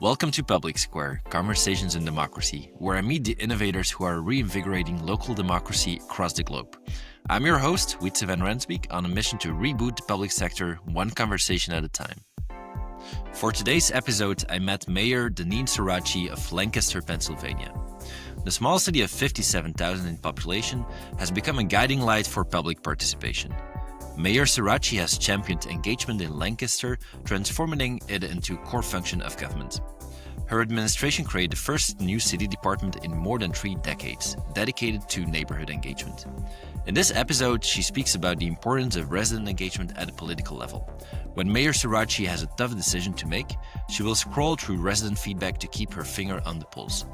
Welcome to Public Square, Conversations in Democracy, where I meet the innovators who are reinvigorating local democracy across the globe. I'm your host, Wietse van Rensbeek, on a mission to reboot the public sector one conversation at a time. For today's episode, I met Mayor Danene Sorace of Lancaster, Pennsylvania. The small city of 57,000 in population has become a guiding light for public participation. Mayor Sorace has championed engagement in Lancaster, transforming it into a core function of government. Her administration created the first new city department in more than 3 decades, dedicated to neighborhood engagement. In this episode, she speaks about the importance of resident engagement at a political level. When Mayor Sorace has a tough decision to make, she will scroll through resident feedback to keep her finger on the pulse.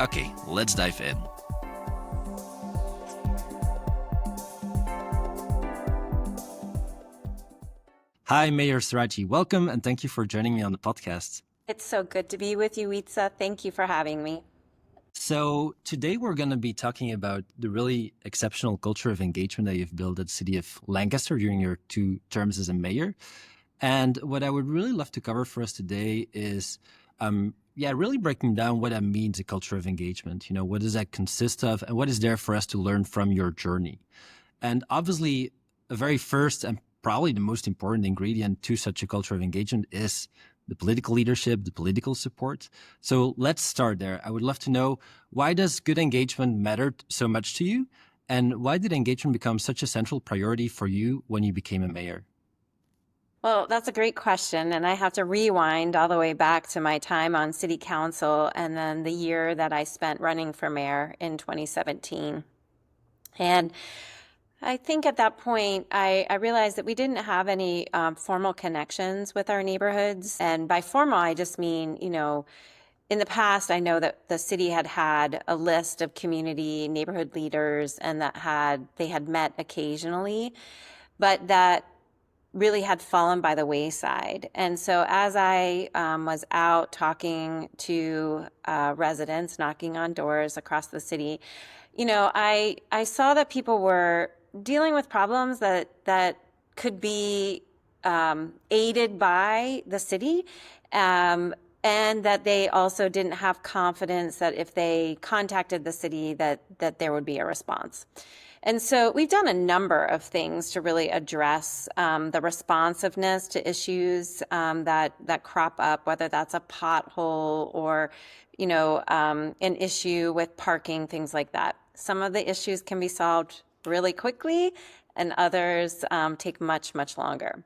Okay, let's dive in. Hi, Mayor Sorace. Welcome, and thank you for joining me on the podcast. It's so good to be with you, Wietse. Thank you for having me. So today we're going to be talking about the really exceptional culture of engagement that you've built at the city of Lancaster during your 2 terms as a mayor. And what I would really love to cover for us today is, really breaking down what that means, a culture of engagement. What does that consist of, and what is there for us to learn from your journey? And obviously, a very first and probably the most important ingredient to such a culture of engagement is the political leadership, the political support. So let's start there. I would love to know, why does good engagement matter so much to you? And why did engagement become such a central priority for you when you became a mayor? Well, that's a great question. And I have to rewind all the way back to my time on city council and then the year that I spent running for mayor in 2017. And I think at that point, I realized that we didn't have any formal connections with our neighborhoods. And by formal, I just mean, in the past, I know that the city had a list of community neighborhood leaders and they had met occasionally, but that really had fallen by the wayside. And so as I was out talking to residents, knocking on doors across the city, I saw that people were dealing with problems that could be aided by the city, and that they also didn't have confidence that if they contacted the city that there would be a response. And so we've done a number of things to really address the responsiveness to issues that crop up, whether that's a pothole or an issue with parking, things like that. Some of the issues can be solved really quickly, and others take much, much longer.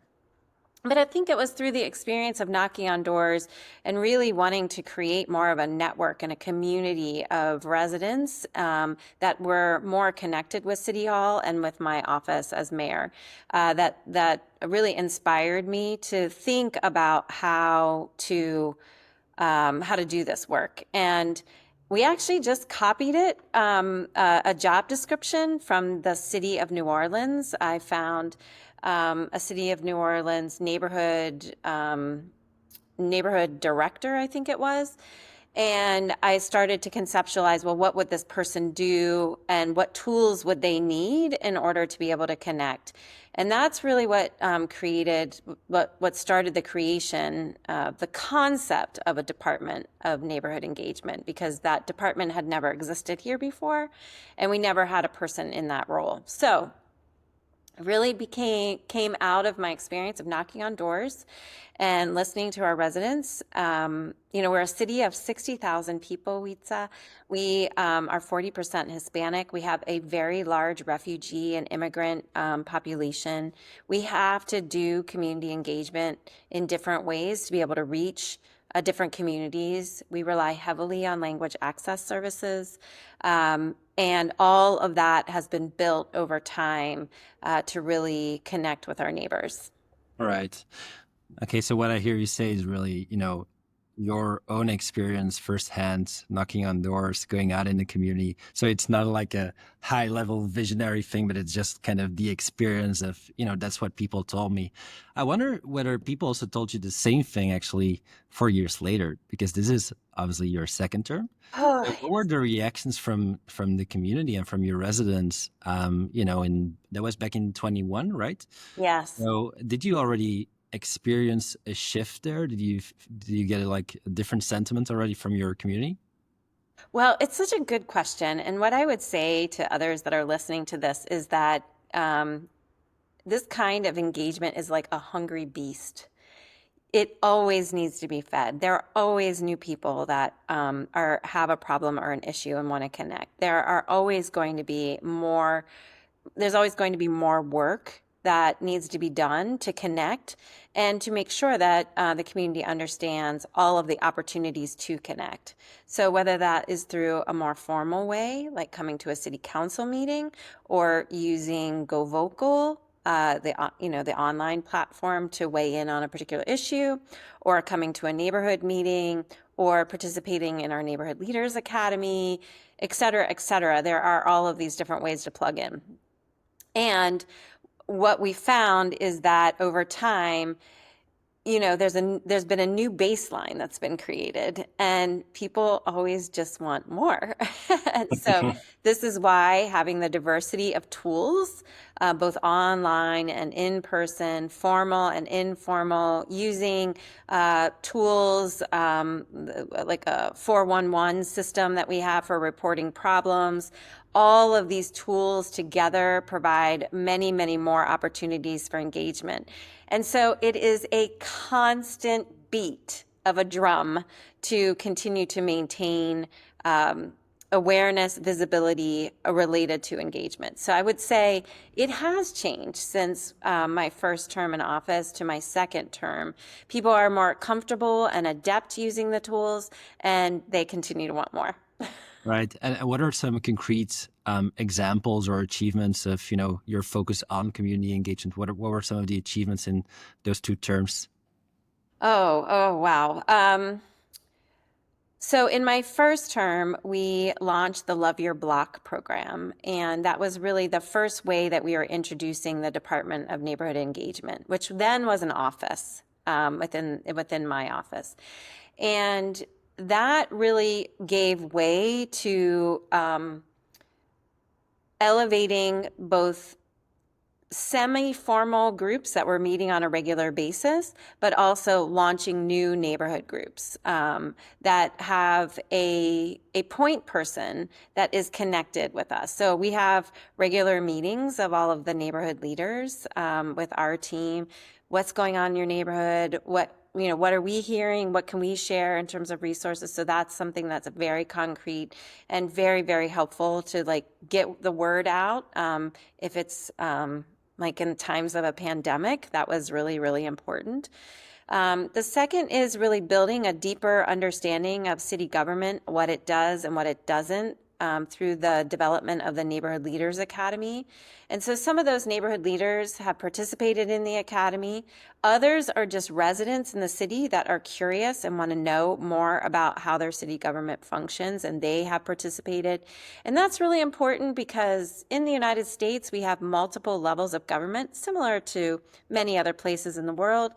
But I think it was through the experience of knocking on doors and really wanting to create more of a network and a community of residents that were more connected with City Hall and with my office as mayor that really inspired me to think about how to do this work. And we actually just copied it, a job description from the city of New Orleans. I found a city of New Orleans neighborhood director, I think it was. And I started to conceptualize, well, what would this person do and what tools would they need in order to be able to connect? And that's really what what started the creation, the concept of a department of neighborhood engagement, because that department had never existed here before, and we never had a person in that role. So it really came out of my experience of knocking on doors and listening to our residents. We're a city of 60,000 people, Wietse. We are 40% Hispanic. We have a very large refugee and immigrant population. We have to do community engagement in different ways to be able to reach different communities. We rely heavily on language access services. And all of that has been built over time to really connect with our neighbors. All right. Okay, so what I hear you say is really, your own experience firsthand, knocking on doors, going out in the community. So it's not like a high level visionary thing, but it's just kind of the experience of, that's what people told me. I wonder whether people also told you the same thing actually 4 years later, because this is obviously your second term. Oh, So what were the reactions from the community and from your residents? That was back in 21, right? yes. So did you already experience a shift there? Did you get like a different sentiment already from your community? Well, it's such a good question. And what I would say to others that are listening to this is that this kind of engagement is like a hungry beast. It always needs to be fed. There are always new people that have a problem or an issue and want to connect. There's always going to be more work that needs to be done to connect and to make sure that the community understands all of the opportunities to connect. So whether that is through a more formal way, like coming to a city council meeting, or using Go Vocal, the online platform to weigh in on a particular issue, or coming to a neighborhood meeting, or participating in our neighborhood leaders academy, et cetera, et cetera. There are all of these different ways to plug in. And what we found is that over time, there's been a new baseline that's been created, and people always just want more. And so this is why having the diversity of tools, both online and in person, formal and informal, using tools like a 411 system that we have for reporting problems, all of these tools together provide many, many more opportunities for engagement. And so it is a constant beat of a drum to continue to maintain awareness, visibility related to engagement. So I would say it has changed since my first term in office to my second term. People are more comfortable and adept using the tools, and they continue to want more. Right. And what are some concrete examples or achievements of, your focus on community engagement? What were some of the achievements in those two terms? Oh, wow. So in my first term, we launched the Love Your Block program, and that was really the first way that we were introducing the Department of Neighborhood Engagement, which then was an office within my office. And that really gave way to elevating both semi-formal groups that were meeting on a regular basis, but also launching new neighborhood groups that have a point person that is connected with us. So we have regular meetings of all of the neighborhood leaders with our team. What's going on in your neighborhood? What are we hearing? What can we share in terms of resources? So that's something that's very concrete and very, very helpful to like get the word out. If it's like in times of a pandemic, that was really, really important. The second is really building a deeper understanding of city government, what it does and what it doesn't, through the development of the Neighborhood Leaders Academy. And so some of those neighborhood leaders have participated in the academy. Others are just residents in the city that are curious and want to know more about how their city government functions, and they have participated. And that's really important because in the United States, we have multiple levels of government, similar to many other places in the world.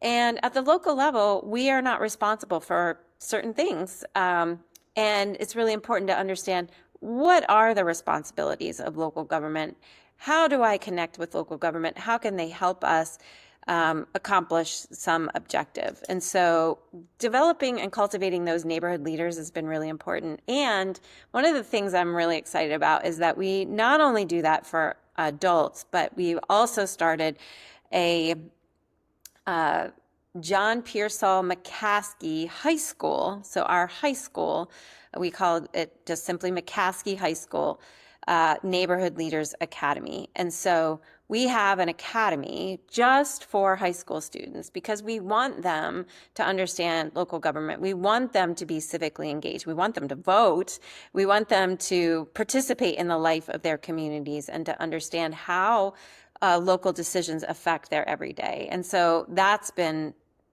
And at the local level, we are not responsible for certain things. And it's really important to understand, what are the responsibilities of local government? How do I connect with local government? How can they help us accomplish some objective? And so developing and cultivating those neighborhood leaders has been really important. And one of the things I'm really excited about is that we not only do that for adults, but we've also started a John Pearsall McCaskey High School. So our high school, we call it just simply McCaskey High School Neighborhood Leaders Academy. And so we have an academy just for high school students because we want them to understand local government. We want them to be civically engaged. We want them to vote. We want them to participate in the life of their communities and to understand how local decisions affect their everyday. And so that's been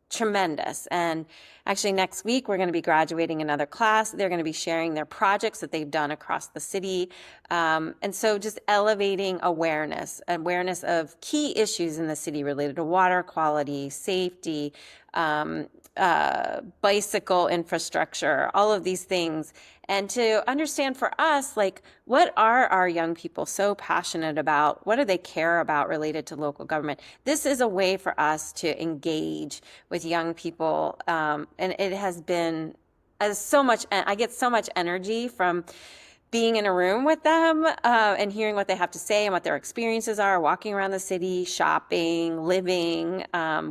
tremendous. And actually next week, we're going to be graduating another class. They're going to be sharing their projects that they've done across the city. And so just elevating awareness of key issues in the city related to water quality, safety, bicycle infrastructure, all of these things. And to understand for us, like, what are our young people so passionate about? What do they care about related to local government? This is a way for us to engage with young people. And it has been as so much, I get so much energy from being in a room with them and hearing what they have to say and what their experiences are, walking around the city, shopping, living,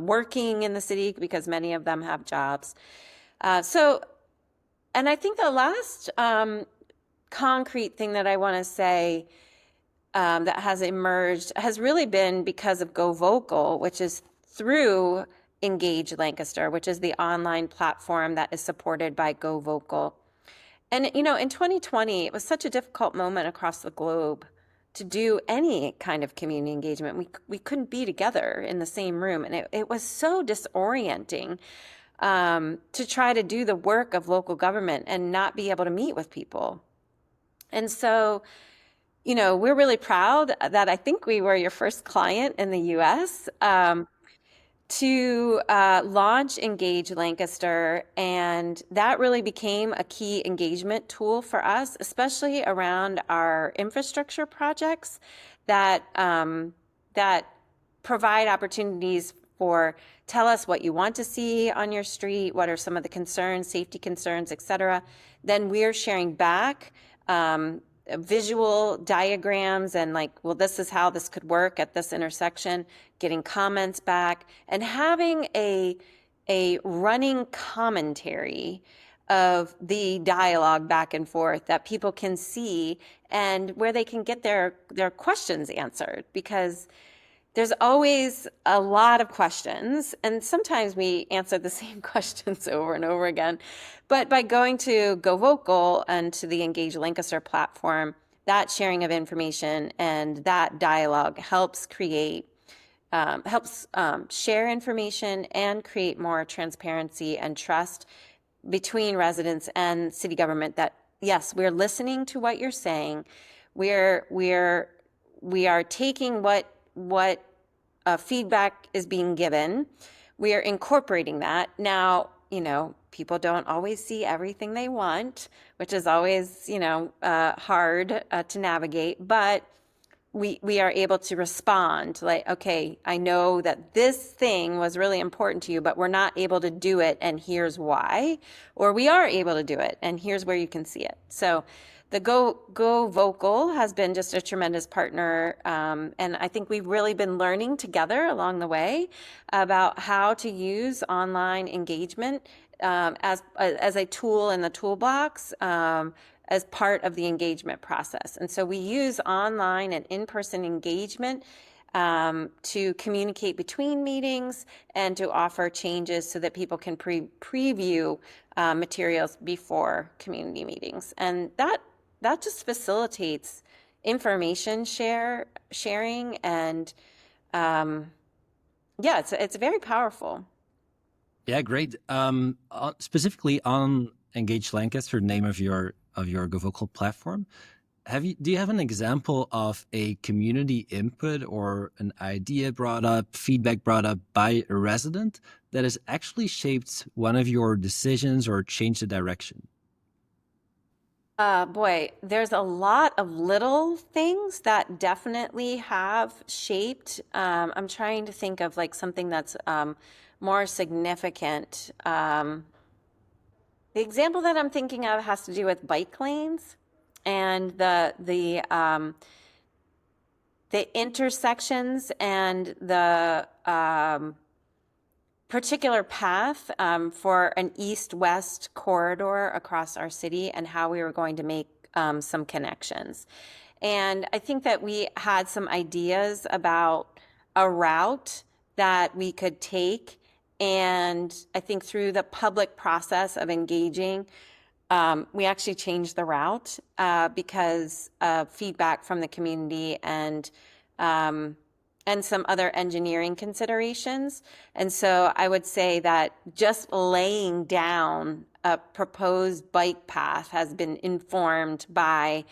working in the city, because many of them have jobs. And I think the last concrete thing that I want to say that has emerged has really been because of Go Vocal, which is through Engage Lancaster, which is the online platform that is supported by Go Vocal. And, in 2020, it was such a difficult moment across the globe to do any kind of community engagement. We couldn't be together in the same room. And it was so disorienting to try to do the work of local government and not be able to meet with people. And so, we're really proud that I think we were your first client in the US. To launch Engage Lancaster, and that really became a key engagement tool for us, especially around our infrastructure projects that that provide opportunities for tell us what you want to see on your street, what are some of the concerns, safety concerns, et cetera. Then we're sharing back visual diagrams and like, well, this is how this could work at this intersection, getting comments back, and having a running commentary of the dialogue back and forth that people can see and where they can get their questions answered, because there's always a lot of questions, and sometimes we answer the same questions over and over again. But by going to Go Vocal and to the Engage Lancaster platform, that sharing of information and that dialogue helps create, share information and create more transparency and trust between residents and city government that, yes, we're listening to what you're saying. We are taking what feedback is being given. We are incorporating that. Now, people don't always see everything they want, which is always, hard to navigate, but we are able to respond like, okay, I know that this thing was really important to you, but we're not able to do it, and here's why. Or we are able to do it, and here's where you can see it. So the Go Vocal has been just a tremendous partner, and I think we've really been learning together along the way about how to use online engagement as a tool in the toolbox, as part of the engagement process. And so we use online and in-person engagement to communicate between meetings and to offer changes so that people can preview materials before community meetings. And that just facilitates information sharing, and yeah, it's very powerful. Yeah, great. Specifically on Engage Lancaster, name of your Go Vocal platform, do you have an example of a community input or an idea brought up, feedback brought up by a resident that has actually shaped one of your decisions or changed the direction? Boy, there's a lot of little things that definitely have shaped. I'm trying to think of like something that's more significant. The example that I'm thinking of has to do with bike lanes and the intersections and the particular path for an east-west corridor across our city, and how we were going to make some connections. And I think that we had some ideas about a route that we could take. And I think through the public process of engaging, we actually changed the route because of feedback from the community and some other engineering considerations. And so I would say that just laying down a proposed bike path has been informed by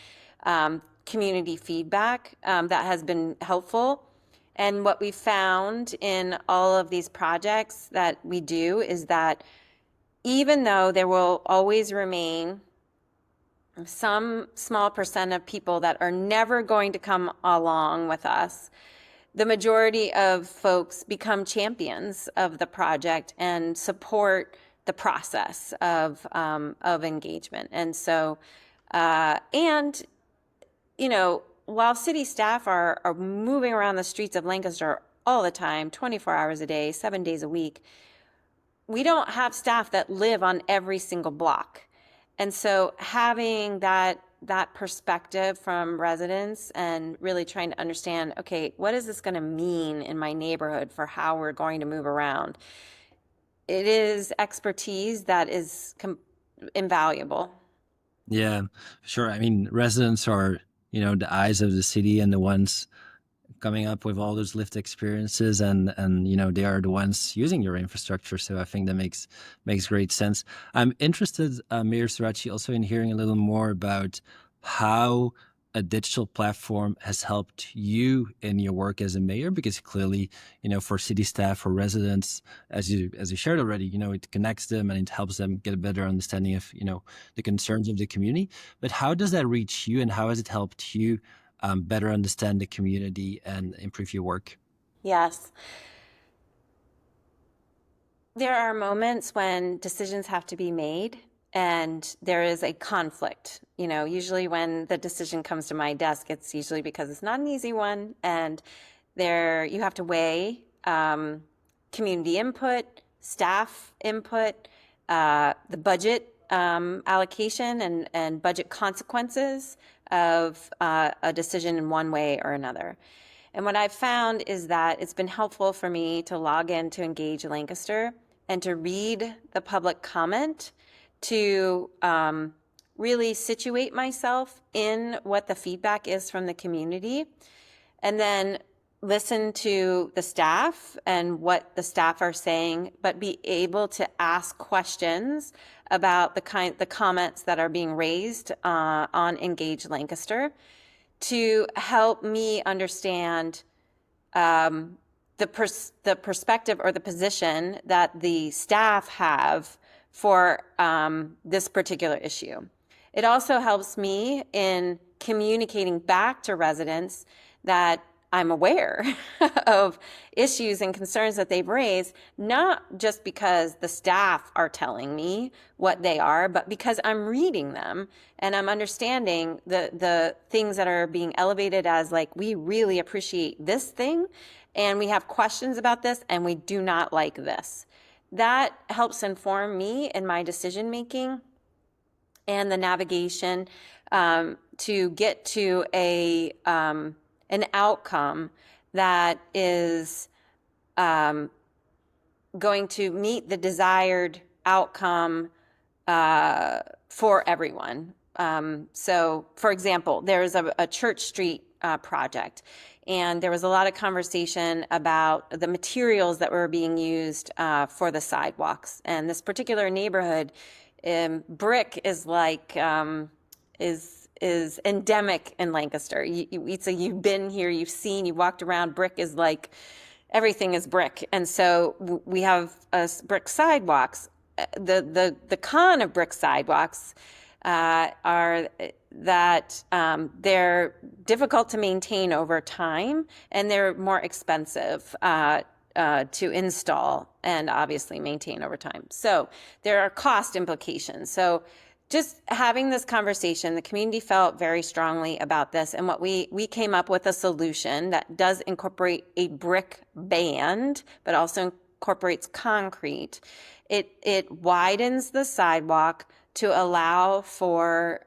community feedback that has been helpful. And what we found in all of these projects that we do is that even though there will always remain some small percent of people that are never going to come along with us, the majority of folks become champions of the project and support the process of engagement. And so, and while city staff are moving around the streets of Lancaster all the time, 24 hours a day, 7 days a week, we don't have staff that live on every single block. And so having that perspective from residents and really trying to understand, okay, what is this going to mean in my neighborhood for how we're going to move around? It is expertise that is invaluable. Yeah, sure. I mean, residents are, the eyes of the city and the ones coming up with all those lived experiences, and they are the ones using your infrastructure. So I think that makes great sense. I'm interested, Mayor Sorace, also in hearing a little more about how a digital platform has helped you in your work as a mayor, because clearly, for city staff, for residents, as you shared already, it connects them and it helps them get a better understanding of, the concerns of the community. But how does that reach you, and how has it helped you better understand the community and improve your work? Yes. There are moments when decisions have to be made and there is a conflict. Usually when the decision comes to my desk, it's usually because it's not an easy one. And there you have to weigh community input, staff input, the budget allocation and budget consequences of a decision in one way or another. And what I've found is that it's been helpful for me to log in to Engage Lancaster and to read the public comment to really situate myself in what the feedback is from the community, and then listen to the staff and what the staff are saying, but be able to ask questions about the comments that are being raised on Engage Lancaster to help me understand the perspective or the position that the staff have for this particular issue. It also helps me in communicating back to residents that I'm aware of issues and concerns that they've raised, not just because the staff are telling me what they are, but because I'm reading them and I'm understanding the things that are being elevated as like, we really appreciate this thing and we have questions about this and we do not like this. That helps inform me in my decision making and the navigation to get to an outcome that is going to meet the desired outcome for everyone. So, for example, there's a Church Street project, and there was a lot of conversation about the materials that were being used for the sidewalks. And this particular neighborhood, brick is like is endemic in Lancaster. You've been here, you've seen, you walked around. Brick is like everything is brick, and so we have brick sidewalks. The con of brick sidewalks are that they're difficult to maintain over time, and they're more expensive to install and obviously maintain over time. So there are cost implications. So just having this conversation, the community felt very strongly about this. And what we came up with a solution that does incorporate a brick band, but also incorporates concrete. It widens the sidewalk to allow for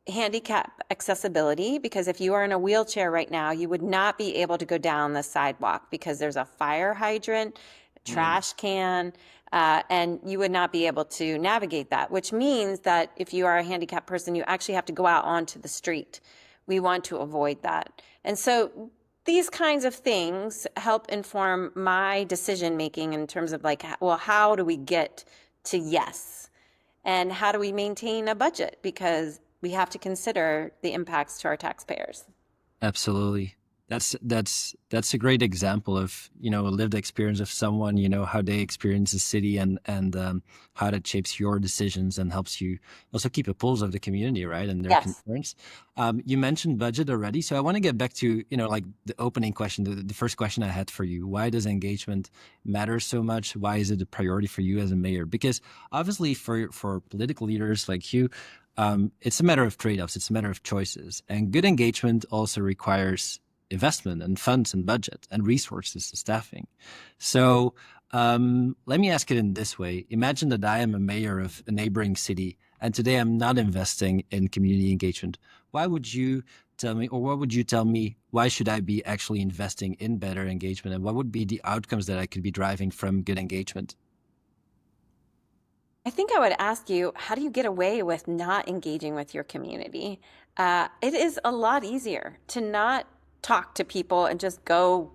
handicap accessibility, because if you are in a wheelchair right now, you would not be able to go down the sidewalk because there's a fire hydrant, trash can, and you would not be able to navigate that, which means that if you are a handicapped person, you actually have to go out onto the street. We want to avoid that. And so these kinds of things help inform my decision making in terms of like, well, how do we get to yes? And how do we maintain a budget? Because we have to consider the impacts to our taxpayers. Absolutely. That's a great example of, a lived experience of someone, how they experience the city, and how that shapes your decisions and helps you also keep a pulse of the community, right, and their Yes. concerns. You mentioned budget already, so I want to get back to, like the opening question, the first question I had for you. Why does engagement matter so much? Why is it a priority for you as a mayor? Because obviously for political leaders like you, it's a matter of trade-offs. It's a matter of choices, and good engagement also requires investment and funds and budget and resources and staffing. So let me ask it in this way. Imagine that I am a mayor of a neighboring city, and today I'm not investing in community engagement. Why would you tell me, or what would you tell me, why should I be actually investing in better engagement, and what would be the outcomes that I could be driving from good engagement? I think I would ask you, how do you get away with not engaging with your community? It is a lot easier to not talk to people and just go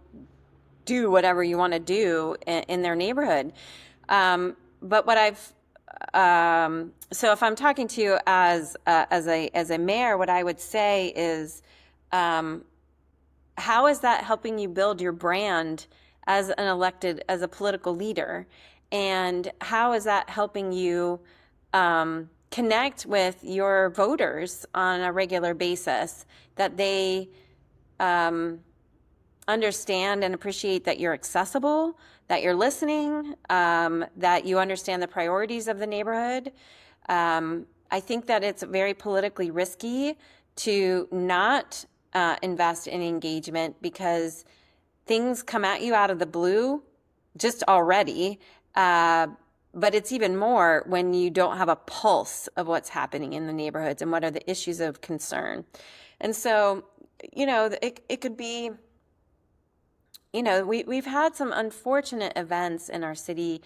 do whatever you want to do in their neighborhood. But what I've so if I'm talking to you as a mayor, what I would say is, um, how is that helping you build your brand as a political leader? And how is that helping you connect with your voters on a regular basis, that they um, understand and appreciate that you're accessible, that you're listening, that you understand the priorities of the neighborhood? I think that it's very politically risky to not invest in engagement because things come at you out of the blue just already. Uh, but it's even more when you don't have a pulse of what's happening in the neighborhoods and what are the issues of concern. And so, it could be, we've had some unfortunate events in our city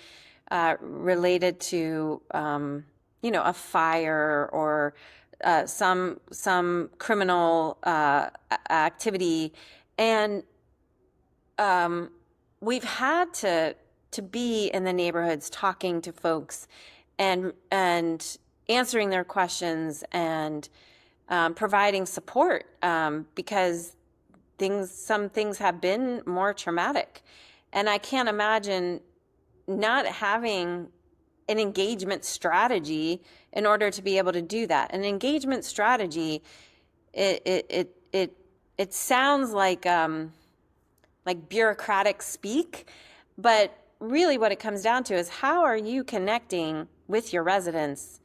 related to, a fire or some criminal activity, and we've had to be in the neighborhoods talking to folks and answering their questions and providing support because some things have been more traumatic. And I can't imagine not having an engagement strategy in order to be able to do that. An engagement strategy, it sounds like bureaucratic speak, but really what it comes down to is, how are you connecting with your residents?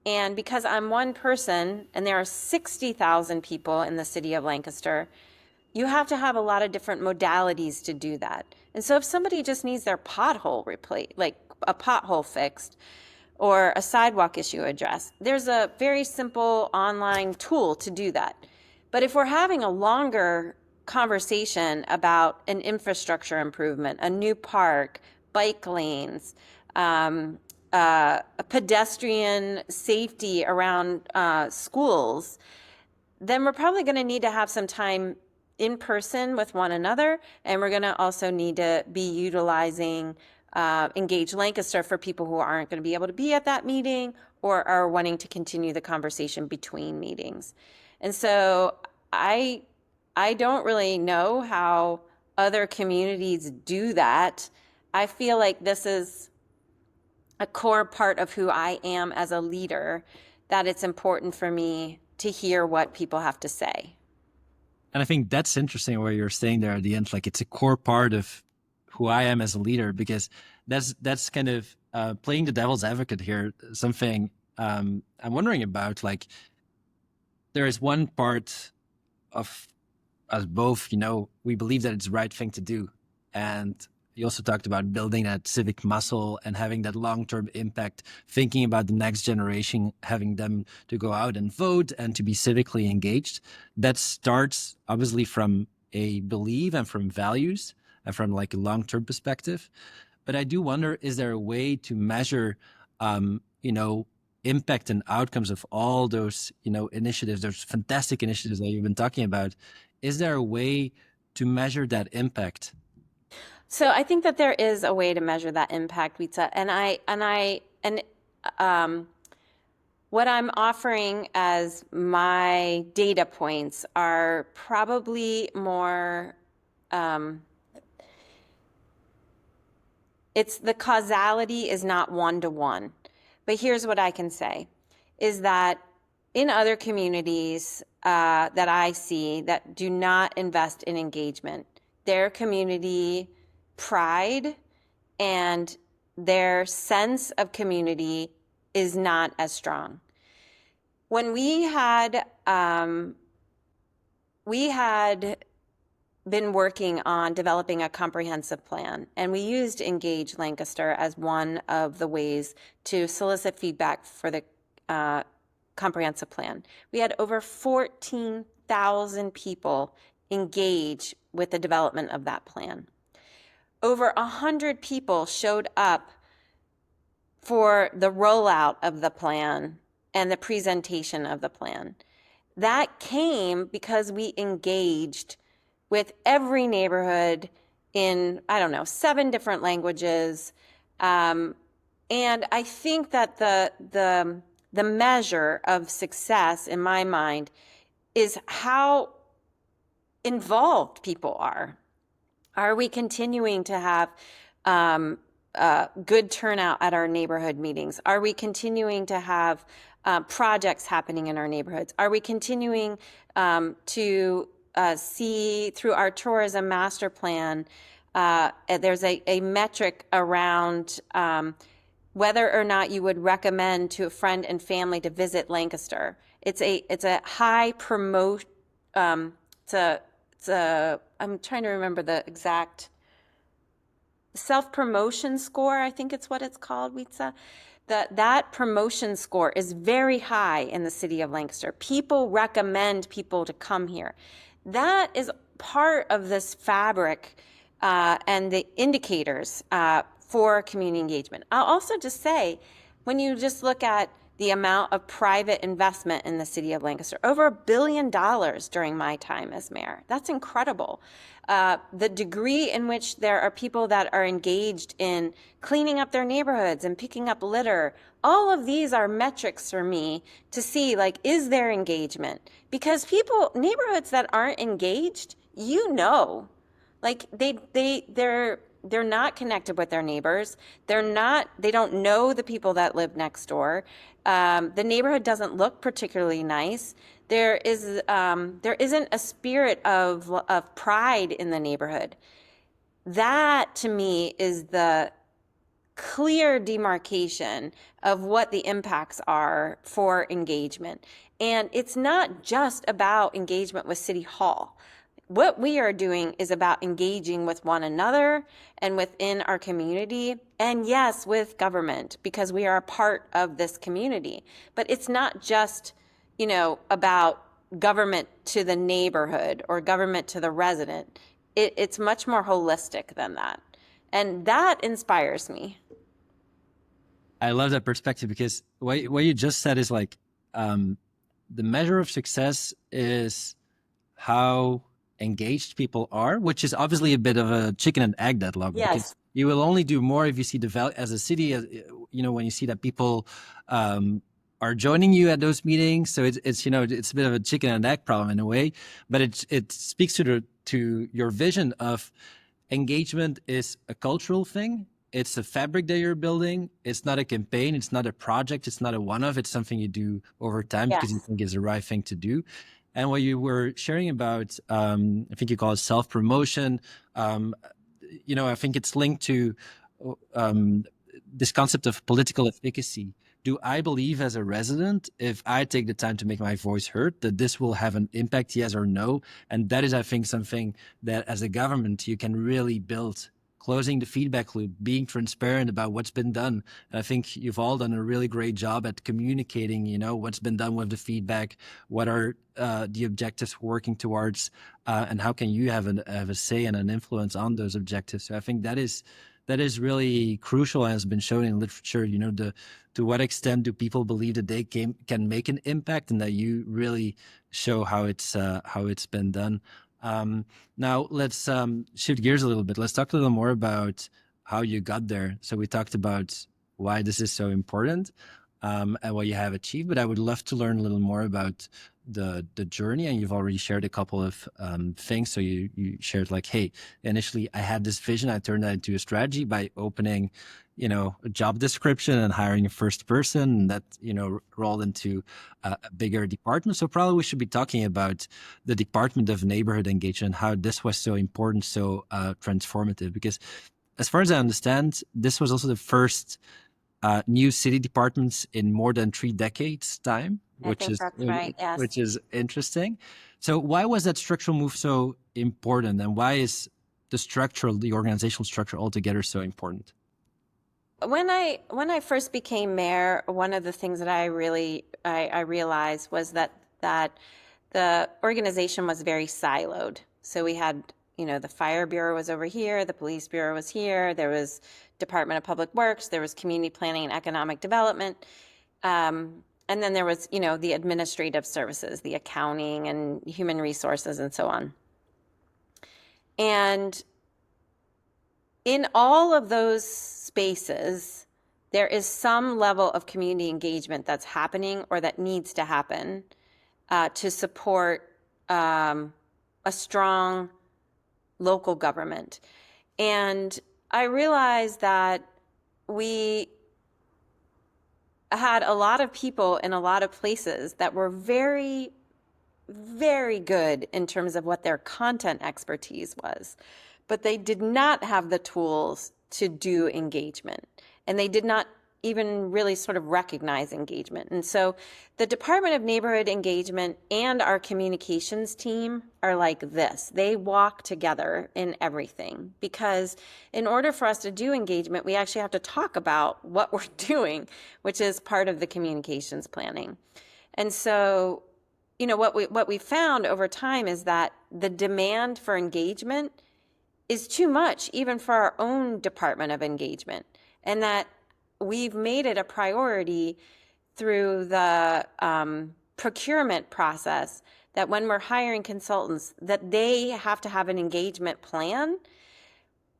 And because I'm one person and there are 60,000 people in the city of Lancaster, you have to have a lot of different modalities to do that. And so if somebody just needs their pothole replaced, like a pothole fixed, or a sidewalk issue addressed, there's a very simple online tool to do that. But if we're having a longer conversation about an infrastructure improvement, a new park, bike lanes, pedestrian safety around schools, then we're probably going to need to have some time in person with one another. And we're going to also need to be utilizing Engage Lancaster for people who aren't going to be able to be at that meeting or are wanting to continue the conversation between meetings. And so I don't really know how other communities do that. I feel like this is a core part of who I am as a leader, that it's important for me to hear what people have to say. And I think that's interesting what you're saying there at the end. Like, it's a core part of who I am as a leader, because that's kind of playing the devil's advocate here. Something I'm wondering about. Like, there is one part of us both, we believe that it's the right thing to do, and you also talked about building that civic muscle and having that long-term impact, thinking about the next generation, having them to go out and vote and to be civically engaged. That starts obviously from a belief and from values and from like a long-term perspective. But I do wonder, is there a way to measure, impact and outcomes of all those, initiatives, those fantastic initiatives that you've been talking about? Is there a way to measure that impact? So I think that there is a way to measure that impact, Witsa, and um, What I'm offering as my data points are probably more, it's the causality is not one to one. But here's what I can say is that in other communities that I see that do not invest in engagement, their community pride and their sense of community is not as strong. When we had been working on developing a comprehensive plan, and we used Engage Lancaster as one of the ways to solicit feedback for the comprehensive plan. We had over 14,000 people engage with the development of that plan. Over 100 people showed up for the rollout of the plan and the presentation of the plan. That came because we engaged with every neighborhood in, I don't know, 7 different languages. And I think that the measure of success in my mind is how involved people are. Are we continuing to have good turnout at our neighborhood meetings? Are we continuing to have projects happening in our neighborhoods? Are we continuing to see through our tourism master plan, there's a metric around whether or not you would recommend to a friend and family to visit Lancaster. It's a high promote. I'm trying to remember the exact self-promotion score, I think it's what it's called, Witza. That promotion score is very high in the city of Lancaster. People recommend people to come here. That is part of this fabric and the indicators for community engagement. I'll also just say, when you just look at the amount of private investment in the city of Lancaster, over $1 billion during my time as mayor. That's incredible. The degree in which there are people that are engaged in cleaning up their neighborhoods and picking up litter, all of these are metrics for me to see, like, is there engagement? Because neighborhoods that aren't engaged, like they're not connected with their neighbors. They don't know the people that live next door. The neighborhood doesn't look particularly nice. There isn't a spirit of pride in the neighborhood. That to me is the clear demarcation of what the impacts are for engagement. And it's not just about engagement with City Hall. What we are doing is about engaging with one another and within our community, and yes, with government, because we are a part of this community. But it's not just, about government to the neighborhood or government to the resident. It's much more holistic than that. And that inspires me. I love that perspective, because what you just said is like, the measure of success is how engaged people are, which is obviously a bit of a chicken and egg deadlock. Yes. Because you will only do more if you see the value as a city, when you see that people are joining you at those meetings. So it's a bit of a chicken and egg problem in a way, but it speaks to your vision of engagement is a cultural thing. It's a fabric that you're building. It's not a campaign. It's not a project. It's not a one-off. It's something you do over time because you think is the right thing to do. And what you were sharing about, I think you call it self-promotion. I think it's linked to this concept of political efficacy. Do I believe as a resident, if I take the time to make my voice heard, that this will have an impact, yes or no? And that is, I think, something that as a government, you can really build. Closing the feedback loop, being transparent about what's been done. And I think you've all done a really great job at communicating, what's been done with the feedback, what are the objectives we're working towards, and how can you have a say and an influence on those objectives. So I think that is really crucial and has been shown in literature, to what extent do people believe that they can make an impact, and that you really show how it's been done. Now let's shift gears a little bit. Let's talk a little more about how you got there. So we talked about why this is so important. and what you have achieved. But I would love to learn a little more about the journey. And you've already shared a couple of things. So you shared like, hey, initially I had this vision. I turned that into a strategy by opening, a job description and hiring a first person, and that, rolled into a bigger department. So probably we should be talking about the Department of Neighborhood Engagement, how this was so important, so transformative, because as far as I understand, this was also the first new city departments in more than 3 decades time, I think that's right. Yes. which is interesting. So why was that structural move so important, and why is the organizational structure altogether so important? When I first became mayor, one of the things that I realized was that the organization was very siloed. So we had, the fire bureau was over here, the police bureau was here, there was Department of Public Works, there was community planning and economic development, and then there was, the administrative services, the accounting and human resources and so on. And in all of those spaces, there is some level of community engagement that's happening or that needs to happen to support a strong local government. And I realized that we had a lot of people in a lot of places that were very, very good in terms of what their content expertise was, but they did not have the tools to do engagement, and they did not even really sort of recognize engagement. And so the Department of Neighborhood Engagement and our communications team are like this. They walk together in everything, because in order for us to do engagement, we actually have to talk about what we're doing, which is part of the communications planning. And so, what we found over time is that the demand for engagement is too much, even for our own Department of Engagement, and that we've made it a priority through the procurement process that when we're hiring consultants, that they have to have an engagement plan.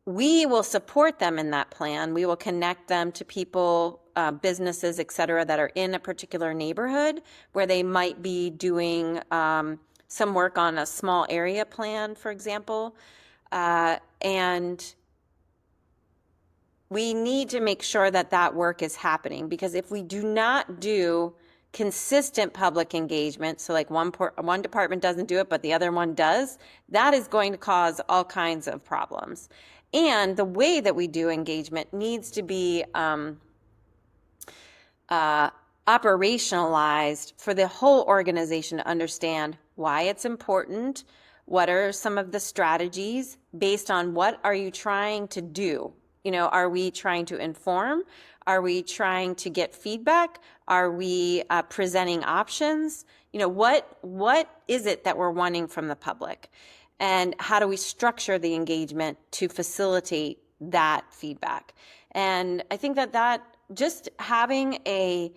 We will support them in that plan. We will connect them to people, businesses, et cetera, that are in a particular neighborhood where they might be doing some work on a small area plan, for example. And we need to make sure that that work is happening, because if we do not do consistent public engagement, so like one department doesn't do it, but the other one does, that is going to cause all kinds of problems. And the way that we do engagement needs to be operationalized for the whole organization to understand why it's important, what are some of the strategies based on what are you trying to do. Are we trying to inform? Are we trying to get feedback? Are we presenting options? What is it that we're wanting from the public? And how do we structure the engagement to facilitate that feedback? And I think that just having a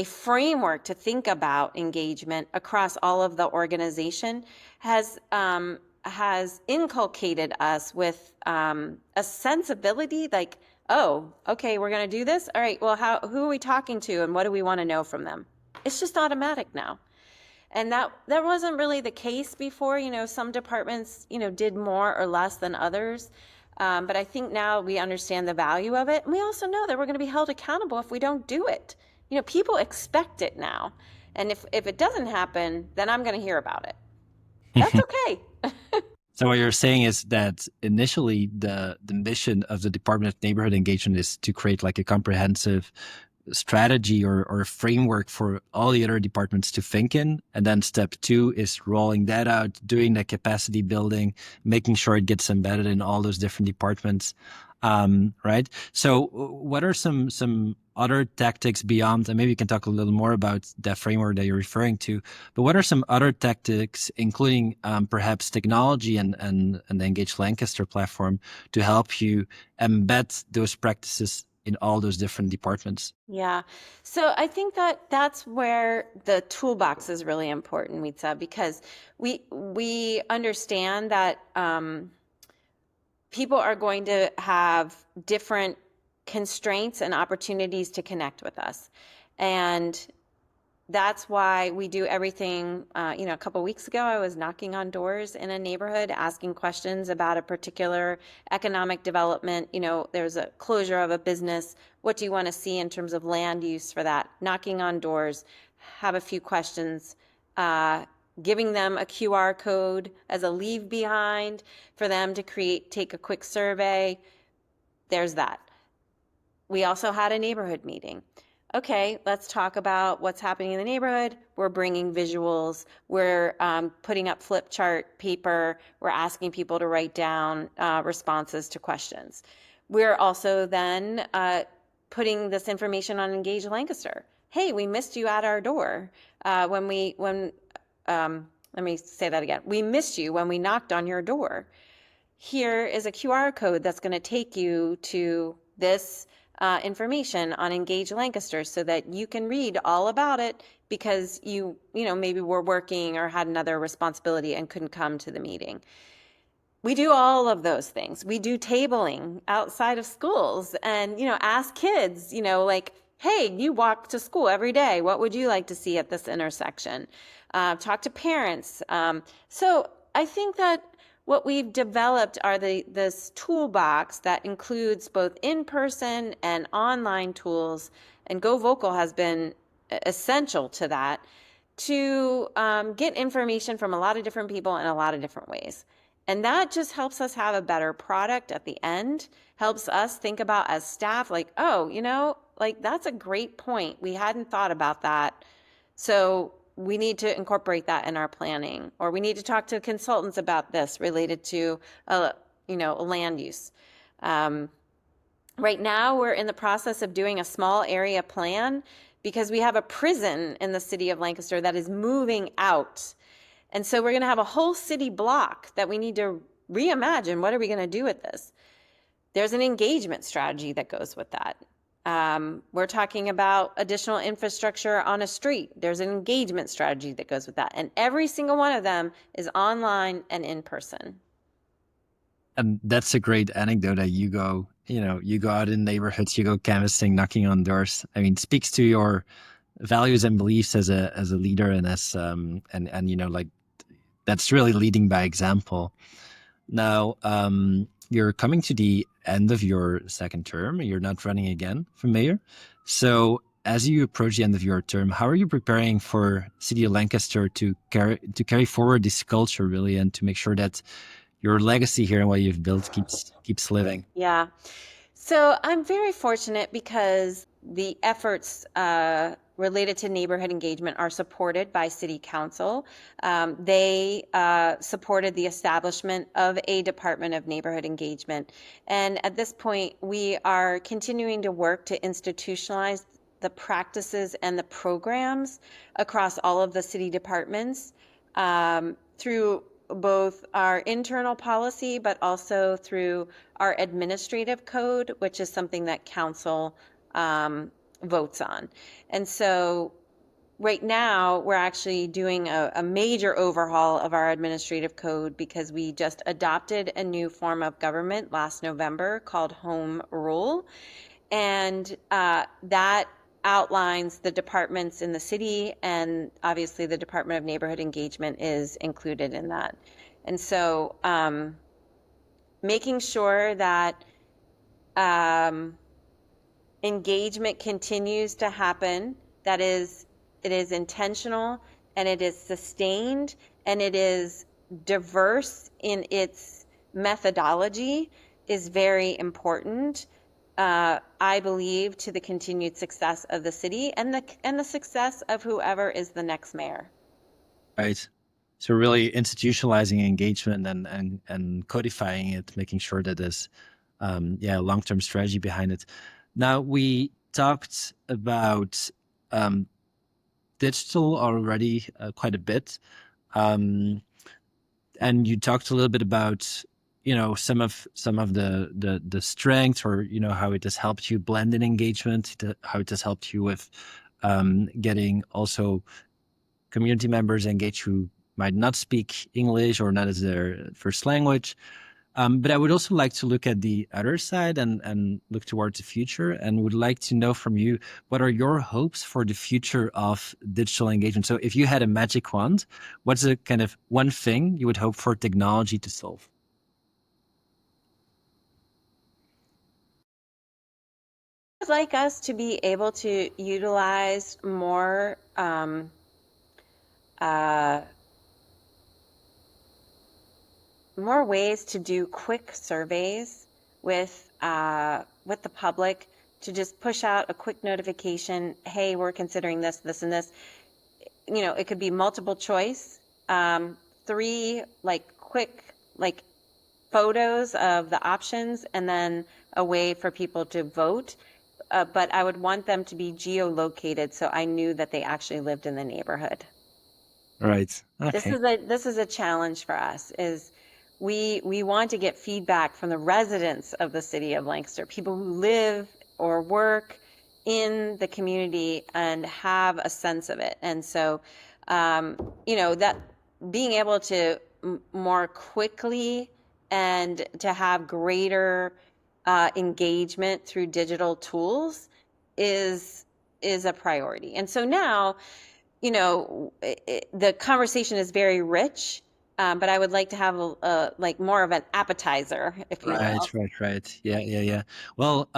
framework to think about engagement across all of the organization has inculcated us with a sensibility like, oh, okay, we're going to do this. All right, well, who are we talking to, and what do we want to know from them? It's just automatic now. And that wasn't really the case before. Some departments, did more or less than others. But I think now we understand the value of it. And we also know that we're going to be held accountable if we don't do it. People expect it now. And if it doesn't happen, then I'm going to hear about it. That's okay. So what you're saying is that initially the mission of the Department of Neighborhood Engagement is to create like a comprehensive strategy or a framework for all the other departments to think in. And then step 2 is rolling that out, doing the capacity building, making sure it gets embedded in all those different departments. Right. So what are some other tactics beyond, and maybe you can talk a little more about that framework that you're referring to, but what are some other tactics, including perhaps technology and the Engage Lancaster platform, to help you embed those practices in all those different departments? Yeah. So I think that's where the toolbox is really important, Mitza, because we understand that people are going to have different constraints and opportunities to connect with us. And that's why we do everything. A couple weeks ago, I was knocking on doors in a neighborhood, asking questions about a particular economic development. There's a closure of a business. What do you want to see in terms of land use for that? Knocking on doors, have a few questions, giving them a QR code as a leave behind for them to take a quick survey. There's that. We also had a neighborhood meeting. Okay, let's talk about what's happening in the neighborhood. We're bringing visuals. We're putting up flip chart paper. We're asking people to write down responses to questions. We're also then putting this information on Engage Lancaster. Hey, we missed you at our door let me say that again. We missed you when we knocked on your door. Here is a QR code that's going to take you to this information on Engage Lancaster so that you can read all about it because you maybe were working or had another responsibility and couldn't come to the meeting. We do all of those things. We do tabling outside of schools and, ask kids, like, hey, you walk to school every day. What would you like to see at this intersection? Talk to parents. So I think that what we've developed are this toolbox that includes both in-person and online tools, and Go Vocal has been essential to that, to get information from a lot of different people in a lot of different ways. And that just helps us have a better product at the end, helps us think about as staff, like, oh, that's a great point. We hadn't thought about that. So we need to incorporate that in our planning, or we need to talk to consultants about this related to, land use. Right now, we're in the process of doing a small area plan because we have a prison in the city of Lancaster that is moving out. And so we're going to have a whole city block that we need to reimagine. What are we going to do with this? There's an engagement strategy that goes with that. We're talking about additional infrastructure on a street. There's an engagement strategy that goes with that. And every single one of them is online and in person. And that's a great anecdote that you go out in neighborhoods, you go canvassing, knocking on doors. I mean, it speaks to your values and beliefs as a leader, and as that's really leading by example. Now, you're coming to the end of your second term. You're not running again for mayor. So as you approach the end of your term, how are you preparing for City of Lancaster to carry forward this culture, really, and to make sure that your legacy here and what you've built keeps living? Yeah. So I'm very fortunate because the efforts related to neighborhood engagement are supported by City Council. They supported the establishment of a Department of Neighborhood Engagement. And at this point, we are continuing to work to institutionalize the practices and the programs across all of the city departments through both our internal policy, but also through our administrative code, which is something that council votes on. And so right now we're actually doing a major overhaul of our administrative code because we just adopted a new form of government last November called Home Rule. And that outlines the departments in the city, and obviously the Department of Neighborhood Engagement is included in that. And so making sure that engagement continues to happen, that it is intentional and it is sustained and it is diverse in its methodology, is very important. I believe, to the continued success of the city and the success of whoever is the next mayor. Right. So really institutionalizing engagement and codifying it, making sure that there's long-term strategy behind it. Now, we talked about digital already quite a bit, and you talked a little bit about some of the strengths, or how it has helped you blend in engagement, how it has helped you with getting also community members engaged who might not speak English or not as their first language. But I would also like to look at the other side and look towards the future, and would like to know from you, what are your hopes for the future of digital engagement? So if you had a magic wand, what's the kind of one thing you would hope for technology to solve? I'd like us to be able to utilize uh, more ways to do quick surveys with the public, to just push out a quick notification. Hey, we're considering this, this, and this. It could be multiple choice, 3 quick photos of the options, and then a way for people to vote. But I would want them to be geolocated so I knew that they actually lived in the neighborhood. Right. This Okay. is a challenge for us. Is we want to get feedback from the residents of the city of Lancaster, people who live or work in the community and have a sense of it. And so, that being able to more quickly and to have greater engagement through digital tools is a priority. And so now, the conversation is very rich, but I would like to have like more of an appetizer, if you Right, will. right. Yeah. Well,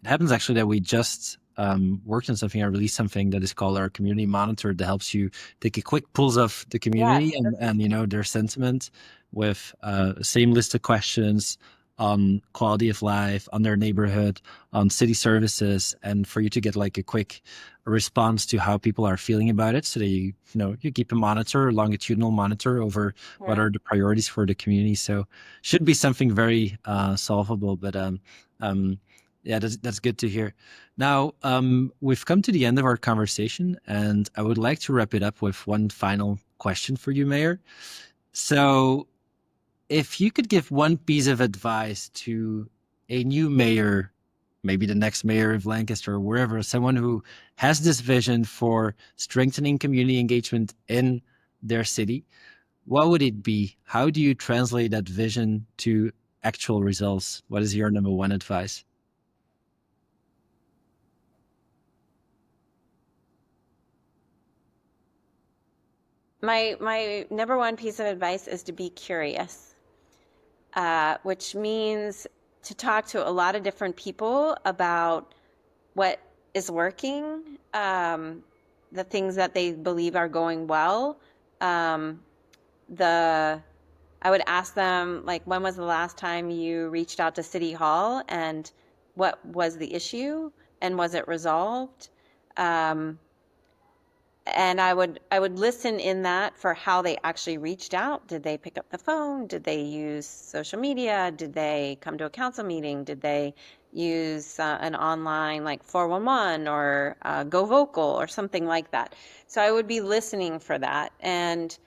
it happens actually that we just worked on something. I released something that is called our community monitor, that helps you take a quick pulse of the community Yes, and their sentiment, with same list of questions on quality of life, on their neighborhood, on city services, and for you to get like a quick response to how people are feeling about it, so that you keep a monitor, a longitudinal monitor over what right. are the priorities for the community. So should be something very solvable, but yeah, that's good to hear. Now, we've come to the end of our conversation, and I would like to wrap it up with one final question for you, Mayor. So, if you could give one piece of advice to a new mayor, maybe the next mayor of Lancaster or wherever, someone who has this vision for strengthening community engagement in their city, what would it be? How do you translate that vision to actual results? What is your number one advice? My number one piece of advice is to be curious, which means to talk to a lot of different people about what is working, the things that they believe are going well. Um, the I would ask them, like, when was the last time you reached out to City Hall, and what was the issue, and was it resolved? Um, and I would listen in that for how they actually reached out. Did they pick up the phone? Did they use social media? Did they come to a council meeting? Did they use an online like 411 or Go Vocal or something like that? So I would be listening for that. And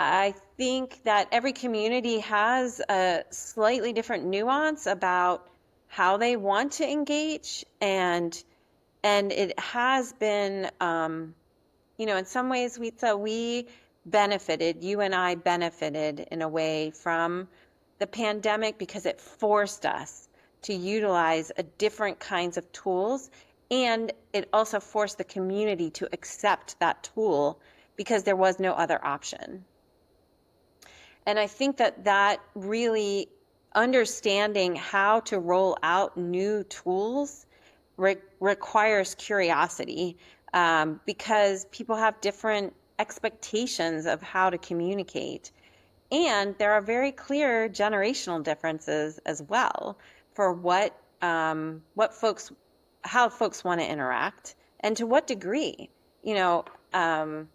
I think that every community has a slightly different nuance about how they want to engage, and it has been, in some ways we benefited, you and I benefited in a way from the pandemic, because it forced us to utilize a different kinds of tools, and it also forced the community to accept that tool because there was no other option. And I think that really understanding how to roll out new tools requires curiosity, because people have different expectations of how to communicate. And there are very clear generational differences as well for how folks want to interact, and to what degree. You know, um,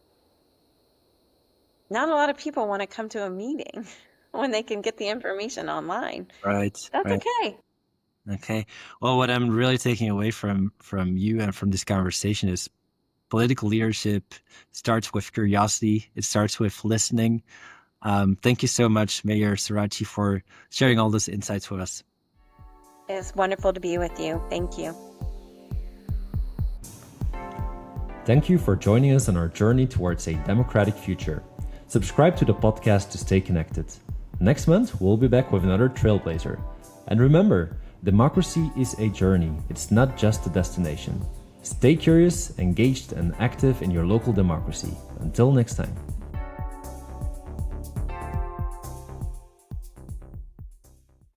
Not a lot of people want to come to a meeting when they can get the information online. Right, That's right. okay. Okay. Well, what I'm really taking away from you and from this conversation is political leadership starts with curiosity. It starts with listening. Thank you so much, Mayor Sorace, for sharing all those insights with us. It's wonderful to be with you. Thank you. Thank you for joining us on our journey towards a democratic future. Subscribe to the podcast to stay connected. Next month, we'll be back with another trailblazer. And remember, democracy is a journey, it's not just a destination. Stay curious, engaged, and active in your local democracy. Until next time.